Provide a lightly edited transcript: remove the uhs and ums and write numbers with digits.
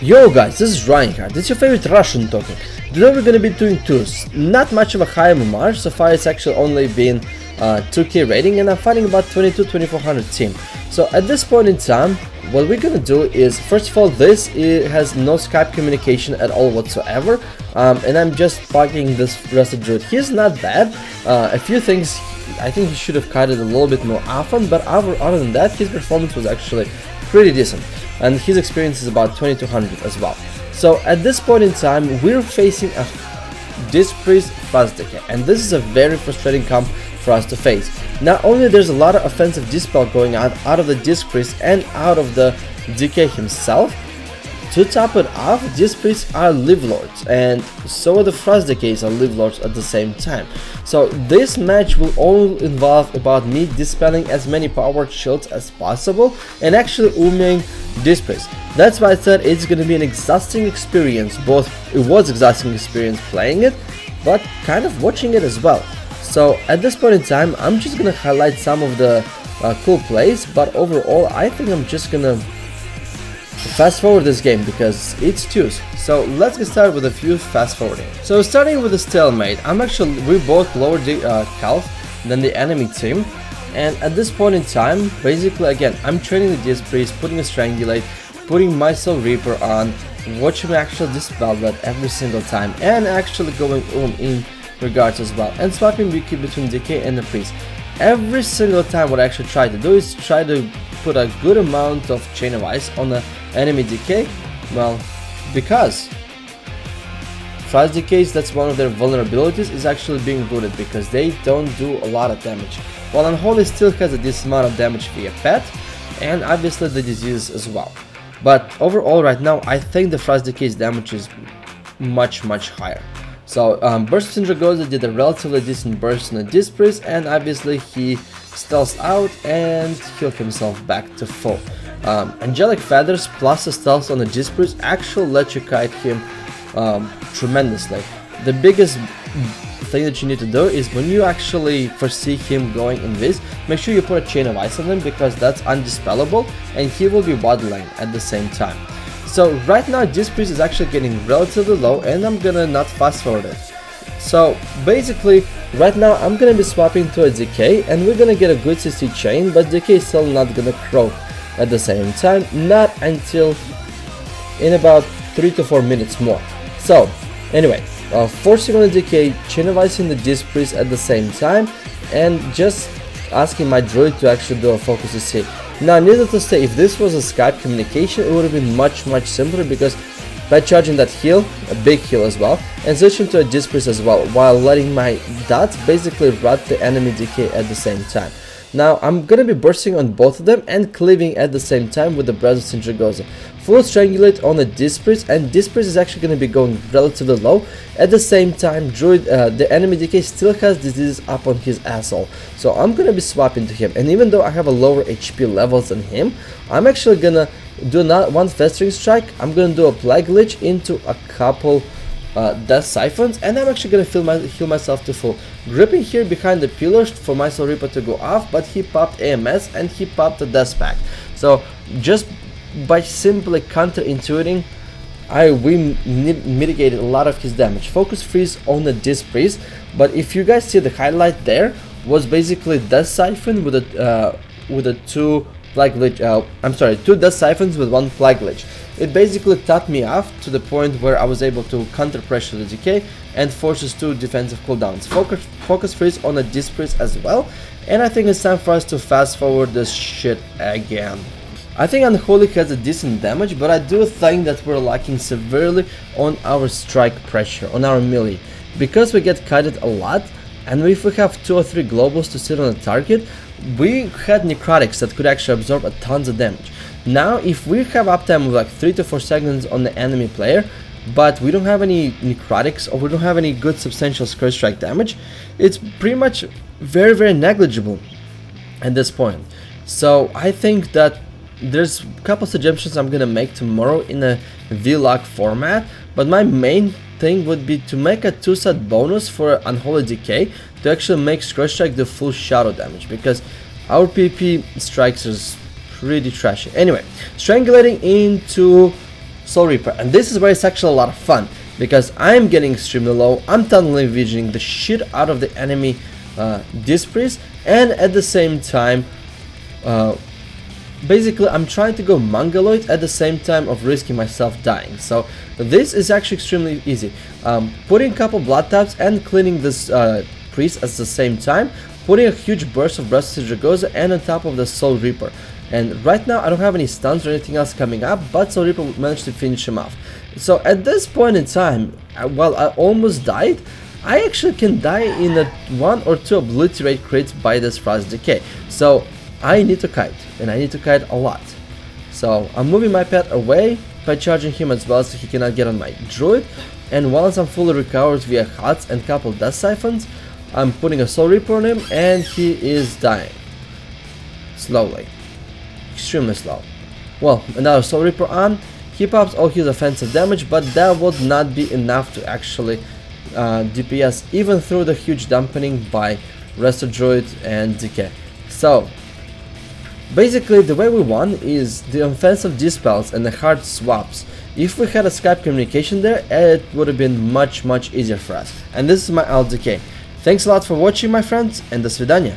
Yo guys, this is Reinhardt, it's your favorite Russian talking. Today we're gonna be doing tours. Not much of a high MMR, so far it's actually only been 2k rating and I'm fighting about 22-2400 team. So at this point in time, what we're gonna do is, first of all, it has no Skype communication at all whatsoever, and I'm just bugging this RDruid. He's not bad, a few things I think he should have kited a little bit more often, but other than that, his performance was actually pretty decent. And his experience is about 2200 as well. So at this point in time, we're facing a Disc Priest fast decay, and this is a very frustrating comp for us to face. Not only there's a lot of offensive dispel going on out of the Disc Priest and out of the DK himself. To top it off, Disc Priests are Live Lords, and so are the Frost Decays are Live Lords at the same time. So this match will all involve about me dispelling as many powered shields as possible and actually umming Disc Priests. That's why I said it's gonna be an exhausting experience. It was exhausting experience playing it, but kind of watching it as well. So at this point in time, I'm just gonna highlight some of the cool plays, but overall I think I'm just gonna fast forward this game because it's twos. So let's get started with a few fast forwarding. So starting with the stalemate, we both lower health than the enemy team, and at this point in time, basically again, I'm training the Disc Priest, putting a Strangulate, putting my Soul Reaper on, watching me actually dispel that every single time, and actually going in regards as well, and swapping between DK and the Priest. Every single time what I actually try to do is try to put a good amount of Chain of Ice on the enemy DK, well, because Frost Decays, that's one of their vulnerabilities, is actually being rooted because they don't do a lot of damage, while Unholy still has a decent amount of damage via pet, and obviously the disease as well. But overall right now, I think the Frost Decay's damage is much higher. So Burst of Sindragoza did a relatively decent burst on the Disc Priest, and obviously he stealths out and healed himself back to full. Angelic Feathers plus a stealth on the Disc Priest actually let you kite him tremendously. The biggest thing that you need to do is when you actually foresee him going in this, make sure you put a Chain of Ice on him because that's undispellable and he will be WOD lane at the same time. So right now Disc Priest is actually getting relatively low and I'm gonna not fast forward it. So basically right now I'm gonna be swapping to a DK and we're gonna get a good CC chain, but DK is still not gonna croak at the same time, not until in about 3 to 4 minutes more. So anyway, forcing on the DK, Chain of Ice in the Disc Priest at the same time, and just asking my druid to actually do a focus CC. Now needless to say, if this was a Skype communication, it would have been much simpler because by charging that heal, a big heal as well, and switching to a Disc Priest as well, while letting my dots basically rot the enemy DK at the same time. Now I'm gonna be bursting on both of them and cleaving at the same time with the Burst of Sindragoza. Full Strangulate on the Disc Priest, and Disc Priest is actually gonna be going relatively low. At the same time, Druid, the enemy DK still has disease up on his asshole, so I'm gonna be swapping to him. And even though I have a lower HP levels than him, I'm actually gonna do not one Festering Strike. I'm gonna do a Plague Lich into a couple Death Siphons, and I'm actually gonna heal myself to full. Gripping here behind the pillars for my Soul Reaper to go off, but he popped AMS and he popped the Death Pact. So just by simply counter-intuiting, we mitigated a lot of his damage. Focus Freeze on the Disc Priest, but if you guys see the highlight there was basically Death Siphon with a two Plague Lich, two Death Siphons with one Plague Lich. It basically topped me off to the point where I was able to counter pressure the DK and forces 2 defensive cooldowns. Focus Freeze on the Disc Priest as well, and I think it's time for us to fast forward this shit again. I think Unholy has a decent damage, but I do think that we're lacking severely on our strike pressure, on our melee. Because we get kited a lot, and if we have 2 or 3 globals to sit on a target, we had necrotics that could actually absorb a tons of damage. Now if we have uptime of like 3 to 4 seconds on the enemy player, but we don't have any necrotics or we don't have any good substantial Scourge Strike damage, it's pretty much very negligible at this point. So I think that there's a couple suggestions I'm gonna make tomorrow in a vlog format, but my main thing would be to make a 2-set bonus for Unholy Decay to actually make Scourge Strike the full shadow damage, because our PP strikes is pretty trashy. Anyway, Strangulating into Soul Reaper, and this is where it's actually a lot of fun, because I'm getting extremely low, I'm tunnel visioning the shit out of the enemy Disc Priest, and at the same time basically I'm trying to go Mongoloid at the same time of risking myself dying. So this is actually extremely easy. Putting a couple blood taps and cleaning this priest at the same time, putting a huge burst of Breath of Zaragoza and on top of the Soul Reaper. And right now I don't have any stuns or anything else coming up, but Soul Reaper managed to finish him off. So at this point in time, while I almost died, I actually can die in a 1 or 2 obliterate crits by this Frost Decay. So I need to kite, and I need to kite a lot. So I'm moving my pet away by charging him as well so he cannot get on my druid. And once I'm fully recovered via HUDs and couple Death Siphons, I'm putting a Soul Reaper on him and he is dying. Slowly. Extremely slow. Well, another Soul Reaper on. He pops all his offensive damage, but that would not be enough to actually DPS even through the huge dampening by RDruid and Decay. So basically the way we won is the offensive dispels and the hard swaps. If we had a Skype communication there, it would have been much easier for us. And this is my LDK. Thanks a lot for watching, my friends, and до свидания.